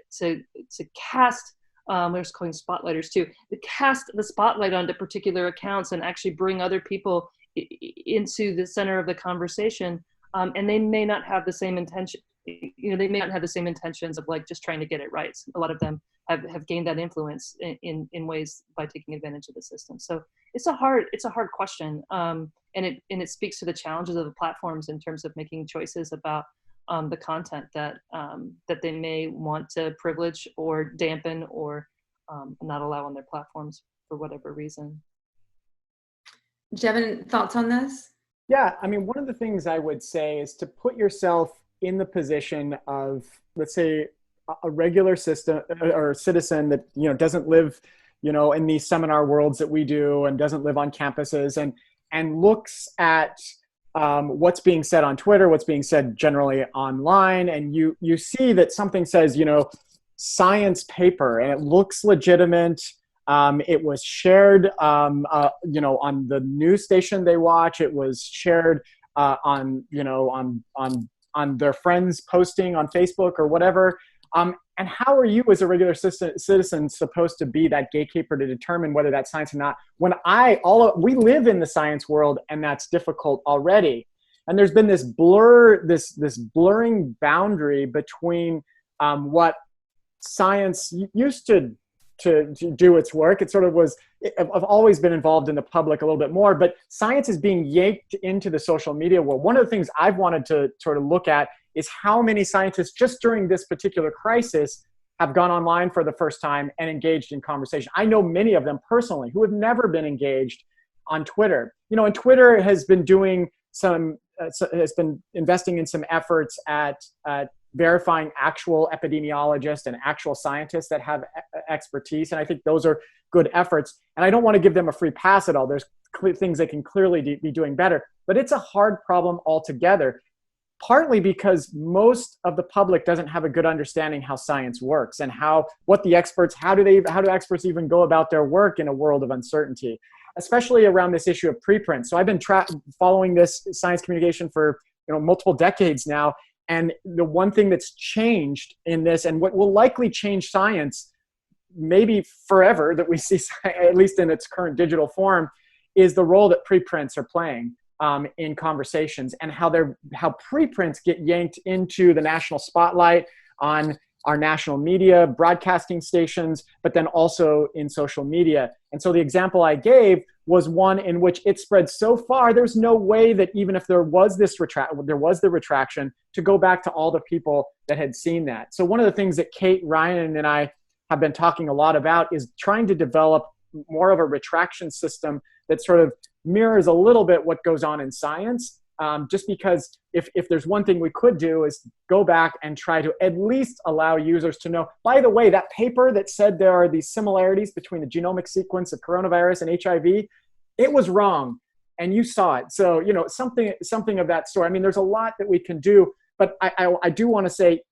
[SPEAKER 3] cast, we're just calling spotlighters too, to cast the spotlight onto particular accounts and actually bring other people into the center of the conversation. And they may not have the same intention, they may not have the same intentions of like just trying to get it right. A lot of them have gained that influence in ways by taking advantage of the system. So it's a hard question. And it speaks to the challenges of the platforms in terms of making choices about the content that they may want to privilege or dampen or not allow on their platforms for whatever reason.
[SPEAKER 1] Jevin, thoughts on this?
[SPEAKER 2] Yeah, I mean, one of the things I would say is to put yourself in the position of, let's say, a regular system or citizen that doesn't live in these seminar worlds that we do and doesn't live on campuses and looks at what's being said on Twitter, what's being said generally online, and you see that something says science paper and it looks legitimate. It was shared on the news station they watch. It was shared on their friends posting on Facebook or whatever. And how are you as a regular citizen supposed to be that gatekeeper to determine whether that's science or not? When we live in the science world, and that's difficult already. And there's been this blurring boundary between what science used to do its work. It sort of was, I've always been involved in the public a little bit more, but science is being yanked into the social media world. One of the things I've wanted to sort of look at is how many scientists just during this particular crisis have gone online for the first time and engaged in conversation. I know many of them personally who have never been engaged on Twitter. And Twitter has been doing has been investing in some efforts at verifying actual epidemiologists and actual scientists that have expertise. And I think those are good efforts. And I don't want to give them a free pass at all. There's things they can clearly be doing better, but it's a hard problem altogether. Partly because most of the public doesn't have a good understanding how science works and how do experts even go about their work in a world of uncertainty, especially around this issue of preprint. So I've been following this science communication for multiple decades now, and the one thing that's changed in this, and what will likely change science maybe forever, that we see at least in its current digital form, is the role that preprints are playing in conversations, and how preprints get yanked into the national spotlight on our national media, broadcasting stations, but then also in social media. And so the example I gave was one in which it spread so far, there's no way that even if there was the retraction, to go back to all the people that had seen that. So one of the things that Kate, Ryan, and I have been talking a lot about is trying to develop more of a retraction system that sort of mirrors a little bit what goes on in science, just because if there's one thing we could do is go back and try to at least allow users to know, by the way, that paper that said there are these similarities between the genomic sequence of coronavirus and HIV, it was wrong, and you saw it. So, something of that sort. I mean, there's a lot that we can do, but I do want to say,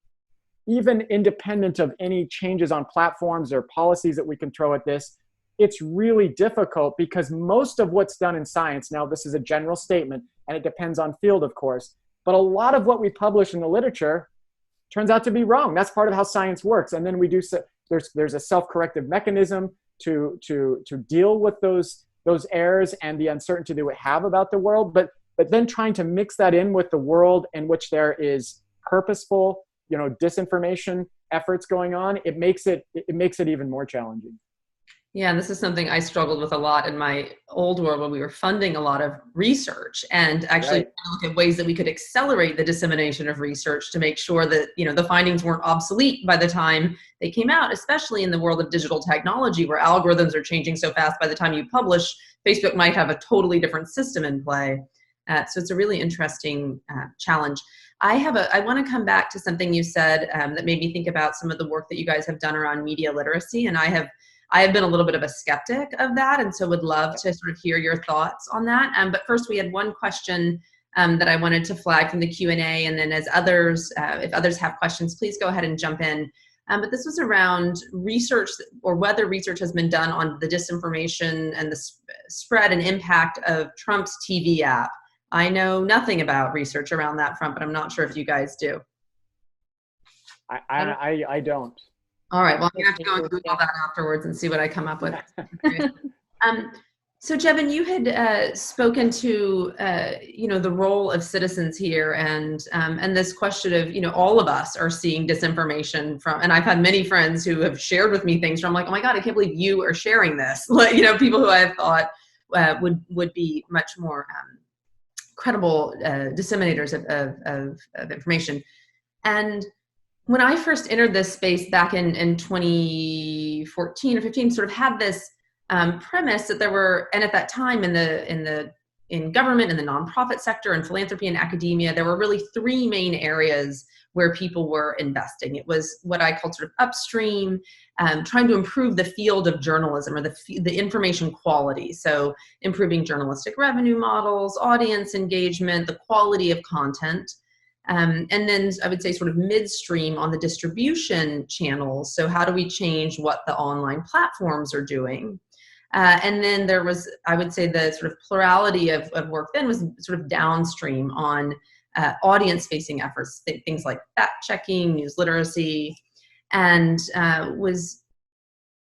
[SPEAKER 2] even independent of any changes on platforms or policies that we can throw at this, it's really difficult because most of what's done in science, now this is a general statement and it depends on field, of course, but a lot of what we publish in the literature turns out to be wrong. That's part of how science works. And then there's a self-corrective mechanism to deal with those errors and the uncertainty that we have about the world. But then trying to mix that in with the world in which there is purposeful, disinformation efforts going on, it makes it even more challenging.
[SPEAKER 1] Yeah, and this is something I struggled with a lot in my old world when we were funding a lot of research, and actually
[SPEAKER 2] Right.
[SPEAKER 1] look at ways that we could accelerate the dissemination of research to make sure that the findings weren't obsolete by the time they came out, especially in the world of digital technology where algorithms are changing so fast. By the time you publish, Facebook might have a totally different system in play. So it's a really interesting challenge. I want to come back to something you said that made me think about some of the work that you guys have done around media literacy, and I have been a little bit of a skeptic of that, and so would love to sort of hear your thoughts on that. But first, we had one question that I wanted to flag from the Q&A, and then as others, if others have questions, please go ahead and jump in. But this was around research, or whether research has been done on the disinformation and the spread and impact of Trump's TV app. I know nothing about research around that front, but I'm not sure if you guys do.
[SPEAKER 2] I don't.
[SPEAKER 1] All right, well, I'm going to have to go and Google that afterwards and see what I come up with. So, Jevin, you had spoken to, the role of citizens here, and this question of, all of us are seeing disinformation from, and I've had many friends who have shared with me things where I'm like, oh my God, I can't believe you are sharing this. Like, people who I have thought would be much more credible disseminators of information. And when I first entered this space back in 2014 or 15, sort of had this premise that there were, and at that time in government, in the nonprofit sector, and philanthropy and academia, there were really three main areas where people were investing. It was what I called sort of upstream, trying to improve the field of journalism, or the information quality. So improving journalistic revenue models, audience engagement, the quality of content. And then I would say sort of midstream on the distribution channels. So how do we change what the online platforms are doing? And then there was, I would say, the sort of plurality of work then was sort of downstream on audience-facing efforts, things like fact-checking, news literacy, and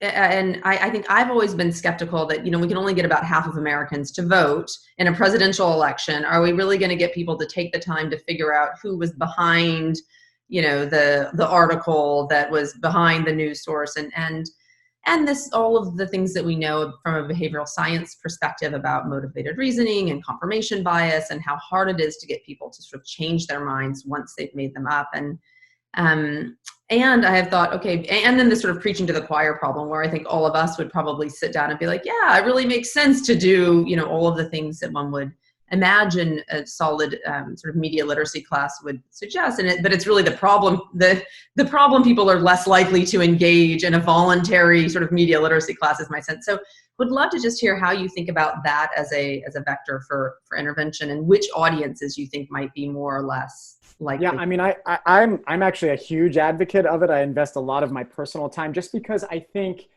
[SPEAKER 1] I think I've always been skeptical that, we can only get about half of Americans to vote in a presidential election. Are we really going to get people to take the time to figure out who was behind, the article that was behind the news source, and this, all of the things that we know from a behavioral science perspective about motivated reasoning and confirmation bias, and how hard it is to get people to sort of change their minds once they've made them up. And And I have thought, okay, and then this sort of preaching to the choir problem where I think all of us would probably sit down and be like, yeah, it really makes sense to do, all of the things that one would imagine a solid sort of media literacy class would suggest. But it's really the problem, the problem people are less likely to engage in a voluntary sort of media literacy class is my sense. So would love to just hear how you think about that as a vector for intervention, and which audiences you think might be more or less likely.
[SPEAKER 2] Yeah, I mean, I'm actually a huge advocate of it. I invest a lot of my personal time just because I think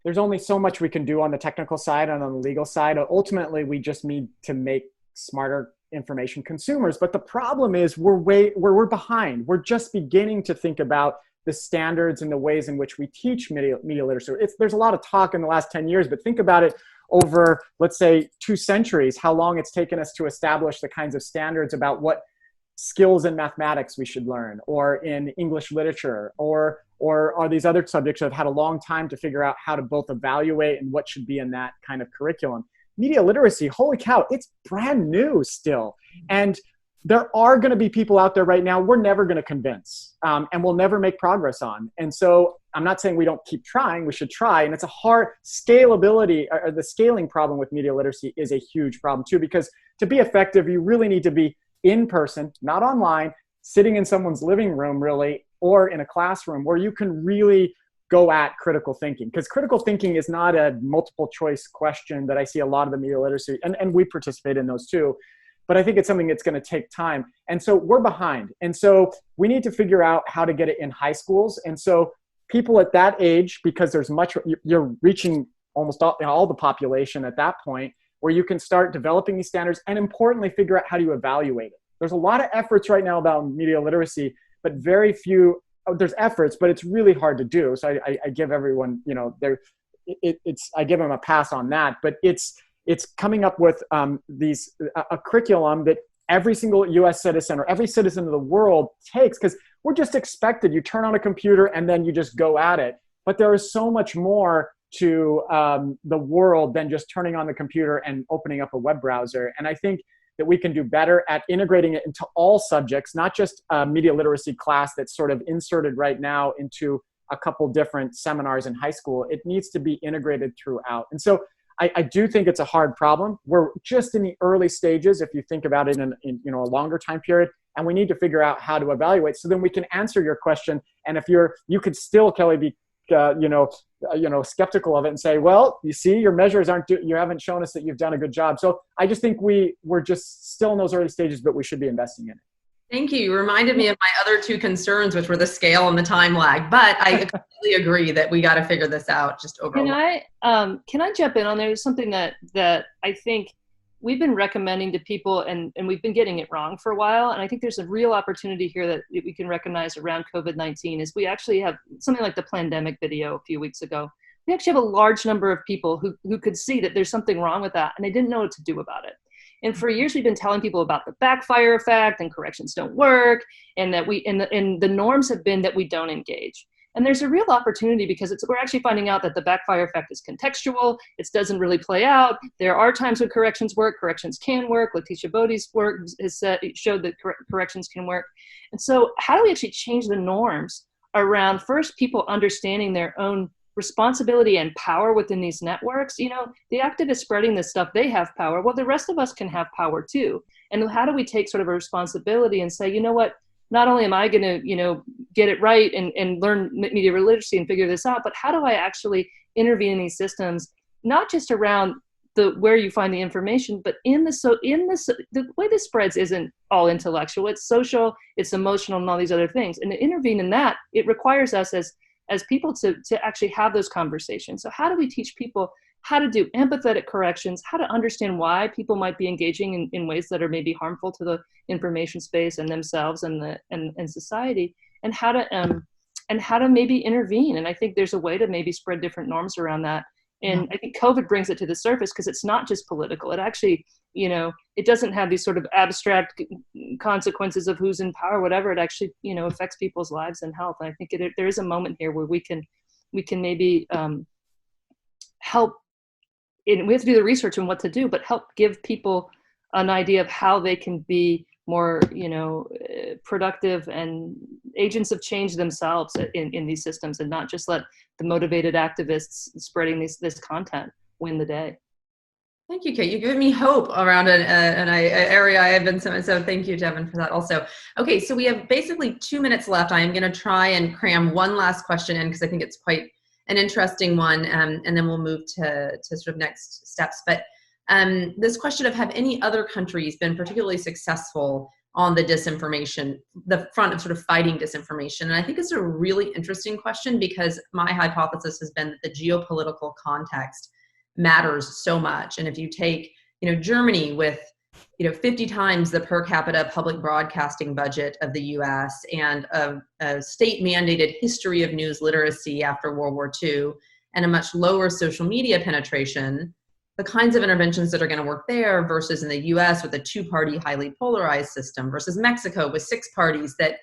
[SPEAKER 2] there's only so much we can do on the technical side and on the legal side. Ultimately, we just need to make smarter information consumers. But the problem is we're behind. We're just beginning to think about the standards and the ways in which we teach media literacy. There's a lot of talk in the last 10 years, but think about it over, let's say, 2 centuries, how long it's taken us to establish the kinds of standards about what skills in mathematics we should learn, or in English literature, or are these other subjects that have had a long time to figure out how to both evaluate and what should be in that kind of curriculum. Media literacy, holy cow, it's brand new still. And there are going to be people out there right now we're never going to convince, and we'll never make progress on. And so I'm not saying we don't keep trying, we should try. And it's a hard scalability, or the scaling problem with media literacy is a huge problem too, because to be effective, you really need to be in person, not online, sitting in someone's living room really, or in a classroom where you can really go at critical thinking. Because critical thinking is not a multiple choice question that I see a lot of the media literacy, and we participate in those too. But I think it's something that's going to take time. And so we're behind. And so we need to figure out how to get it in high schools. And so people at that age, because you're reaching almost all the population at that point, where you can start developing these standards and importantly, figure out how do you evaluate it. There's a lot of efforts right now about media literacy, but very few, there's efforts, but it's really hard to do. So I give everyone, I give them a pass on that, but it's coming up with a curriculum that every single US citizen or every citizen of the world takes, because we're just expected, you turn on a computer and then you just go at it. But there is so much more to the world than just turning on the computer and opening up a web browser. And I think that we can do better at integrating it into all subjects, not just a media literacy class that's sort of inserted right now into a couple different seminars in high school. It needs to be integrated throughout. And so I do think it's a hard problem. We're just in the early stages, if you think about it in a longer time period, and we need to figure out how to evaluate so then we can answer your question. And if you could still, Kelly, be skeptical of it and say, well, you see, your measures you haven't shown us that you've done a good job. So I just think we're just still in those early stages, but we should be investing in it.
[SPEAKER 1] Thank you. You reminded me of my other 2 concerns, which were the scale and the time lag. But I completely agree that we got to figure this out just overall.
[SPEAKER 3] Can I jump in on there? There's something that I think we've been recommending to people, and we've been getting it wrong for a while. And I think there's a real opportunity here that we can recognize around COVID-19 is we actually have something like the pandemic video a few weeks ago. We actually have a large number of people who could see that there's something wrong with that, and they didn't know what to do about it. And for years, we've been telling people about the backfire effect and corrections don't work, and that the norms have been that we don't engage. And there's a real opportunity because we're actually finding out that the backfire effect is contextual. It doesn't really play out. There are times when corrections work. Corrections can work. Letitia Bodie's work has showed that corrections can work. And so how do we actually change the norms around, first, people understanding their own responsibility and power within these networks? The activists spreading this stuff, they have power. Well, the rest of us can have power too. And how do we take sort of a responsibility and say, you know what, not only am I going to, get it right and learn media literacy and figure this out, but how do I actually intervene in these systems, not just around where you find the information, but the way this spreads isn't all intellectual. It's social, it's emotional, and all these other things. And to intervene in that, it requires us as people to actually have those conversations. So how do we teach people how to do empathetic corrections, how to understand why people might be engaging in ways that are maybe harmful to the information space and themselves and society, and how to maybe intervene? And I think there's a way to maybe spread different norms around that. And I think COVID brings it to the surface because it's not just political. It actually, it doesn't have these sort of abstract consequences of who's in power, whatever. It actually, affects people's lives and health. And I think there is a moment here where we can maybe help. And we have to do the research on what to do, but help give people an idea of how they can be more, productive and agents of change themselves in these systems, and not just let the motivated activists spreading this content win the day.
[SPEAKER 1] Thank you, Kate. You've given me hope around an area I have been so thank you, Jevin, for that also. Okay, so we have basically 2 minutes left. I am going to try and cram one last question in because I think it's quite an interesting one, and then we'll move to sort of next steps. But this question of, have any other countries been particularly successful on the front of sort of fighting disinformation? And I think it's a really interesting question because my hypothesis has been that the geopolitical context matters so much. And if you take, Germany with, 50 times the per capita public broadcasting budget of the US and a state mandated history of news literacy after World War II and a much lower social media penetration, the kinds of interventions that are going to work there versus in the US with a 2-party highly polarized system versus Mexico with 6 parties, that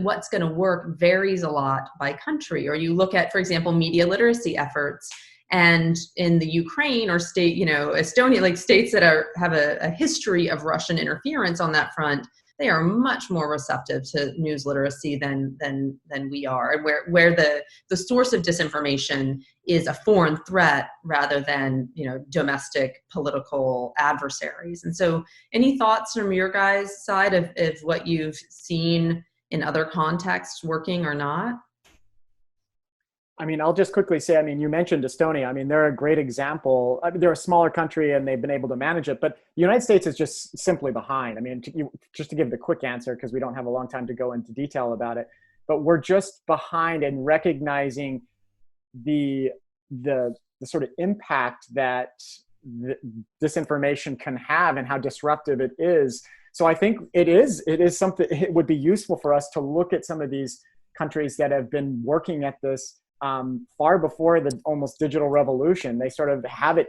[SPEAKER 1] what's going to work varies a lot by country. Or you look at, for example, media literacy efforts. And in the Ukraine or state, Estonia, like states that have a history of Russian interference on that front, they are much more receptive to news literacy than we are, and where the source of disinformation is a foreign threat rather than domestic political adversaries. And so, any thoughts from your guys' side of what you've seen in other contexts working or not?
[SPEAKER 2] I mean, I'll just quickly say, you mentioned Estonia. They're a great example. They're a smaller country and they've been able to manage it, but the United States is just simply behind. Just to give the quick answer, because we don't have a long time to go into detail about it, but we're just behind in recognizing the sort of impact that disinformation can have and how disruptive it is. So I think it is something, it would be useful for us to look at some of these countries that have been working at this far before the almost digital revolution. They sort of have it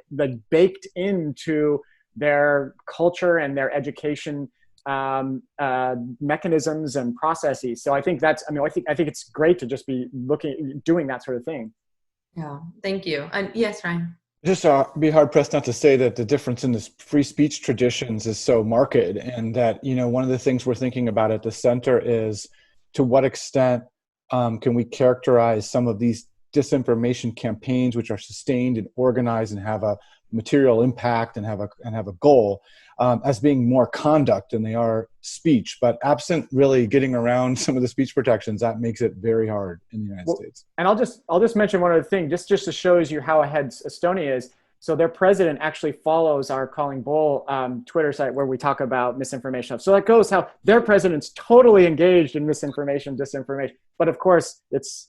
[SPEAKER 2] baked into their culture and their education mechanisms and processes. So I think I think it's great to just be doing that sort of thing.
[SPEAKER 1] Yeah, thank you. Yes, Ryan.
[SPEAKER 4] Just be hard pressed not to say that the difference in the free speech traditions is so marked, and that one of the things we're thinking about at the center is, to what extent can we characterize some of these disinformation campaigns, which are sustained and organized and have a material impact and have a goal, as being more conduct than they are speech. But absent really getting around some of the speech protections, that makes it very hard in the United States. And
[SPEAKER 2] I'll just mention one other thing, just to show you how ahead Estonia is. So their president actually follows our Calling Bull Twitter site where we talk about misinformation. So that goes how their president's totally engaged in misinformation, disinformation. But of course, it's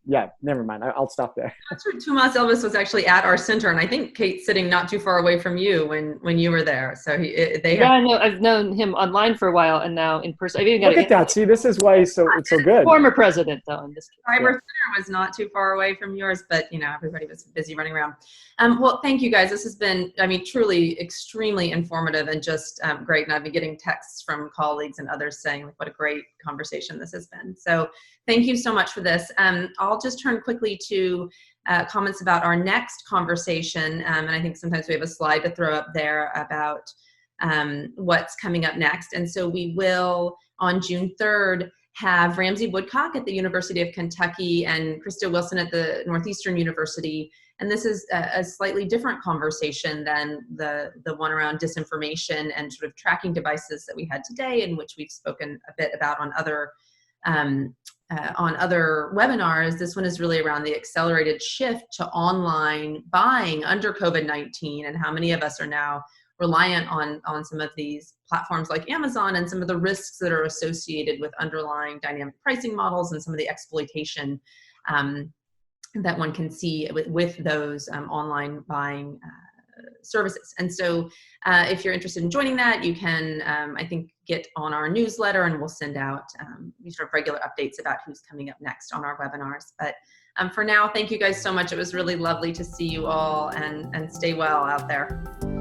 [SPEAKER 2] yeah, never mind. I'll stop there.
[SPEAKER 1] That's where Tomas Elvis was actually at our center, and I think Kate's sitting not too far away from you when you were there. So
[SPEAKER 3] I know. I've known him online for a while, and now in person. I've even got
[SPEAKER 2] Look at that. See, this is why it's so good.
[SPEAKER 3] Former president, though. In this case.
[SPEAKER 1] Cyber Center was not too far away from yours, but everybody was busy running around. Well, thank you guys. This has been, truly extremely informative and just great. And I've been getting texts from colleagues and others saying what a great conversation this has been. So thank you so much for this. I'll just turn quickly to comments about our next conversation. And I think sometimes we have a slide to throw up there about what's coming up next. And so we will, on June 3rd, have Ramsey Woodcock at the University of Kentucky and Krista Wilson at the Northeastern University. And this is a slightly different conversation than the one around disinformation and sort of tracking devices that we had today, in which we've spoken a bit about on other webinars. This one is really around the accelerated shift to online buying under COVID-19 and how many of us are now reliant on some of these platforms like Amazon and some of the risks that are associated with underlying dynamic pricing models and some of the exploitation that one can see with those online buying services. And so if you're interested in joining that, you can, I think, get on our newsletter, and we'll send out sort of regular updates about who's coming up next on our webinars. But for now, thank you guys so much. It was really lovely to see you all, and stay well out there.